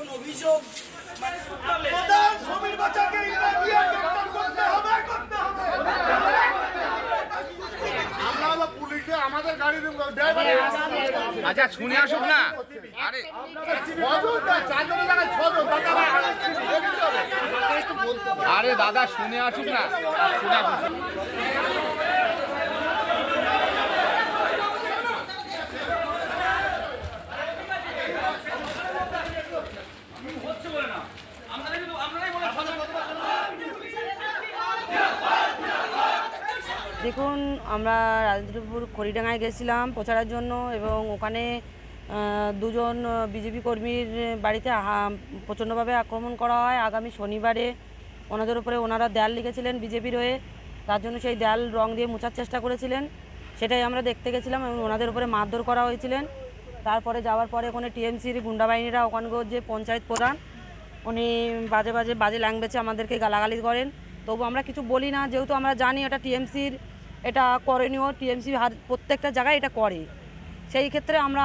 এখন অভিযোগ মানে আচ্ছা শুনে আসুক না। আরে দাদা শুনে আসুক না, শুনে আসুক। দেখুন, আমরা রাজেন্দ্রপুর খড়িডাঙ্গায় গেছিলাম প্রচারের জন্য এবং ওখানে দুজন বিজেপি কর্মীর বাড়িতে প্রচণ্ডভাবে আক্রমণ করা হয়। আগামী শনিবারে ওনাদের উপরে ওনারা দেয়াল লিখেছিলেন বিজেপির হয়ে, তার জন্য সেই দেয়াল রং দিয়ে মোছার চেষ্টা করেছিলেন, সেটাই আমরা দেখতে গেছিলাম এবং ওনাদের উপরে মারধর করা হয়েছিলেন। তারপরে যাওয়ার পরে ওখানে টিএমসির গুন্ডা বাহিনীরা ওখানকার যে পঞ্চায়েত প্রধান উনি বাজে ল্যাঙ্গুয়েজে আমাদেরকে গালাগালি করেন। তবু আমরা কিছু বলি না, যেহেতু আমরা জানি এটা টিএমসির এটা করণীয়, টিএমসি প্রত্যেকটা জায়গায় এটা করে। সেই ক্ষেত্রে আমরা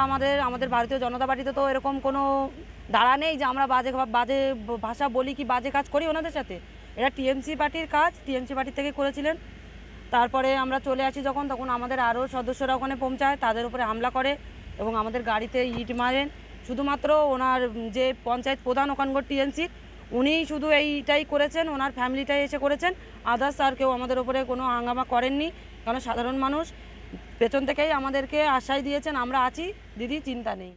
আমাদের ভারতীয় জনতা পার্টিতে তো এরকম কোনো ধারা নেই যে আমরা বাজে ভাষা বলি কি বাজে কাজ করি ওনাদের সাথে। এটা টিএমসি পার্টির কাজ, টিএমসি পার্টির থেকে করেছিলেন। তারপরে আমরা চলে আসি তখন আমাদের আরও সদস্যরা ওখানে পৌঁছায়, তাদের উপরে হামলা করে এবং আমাদের গাড়িতে ইট মারেন। শুধুমাত্র ওনার যে পঞ্চায়েত প্রধান ওখানকার টিএমসির উনি শুধু এইটাই করেছেন, ওনার ফ্যামিলিটাই এসে করেছেন, আদার্স আর কেউ আমাদের ওপরে কোনো হাঙ্গামা করেননি। কারণ সাধারণ মানুষ পেছন থেকেই আমাদেরকে আশ্বাস দিয়েছেন আমরা আছি দিদি, চিন্তা নেই।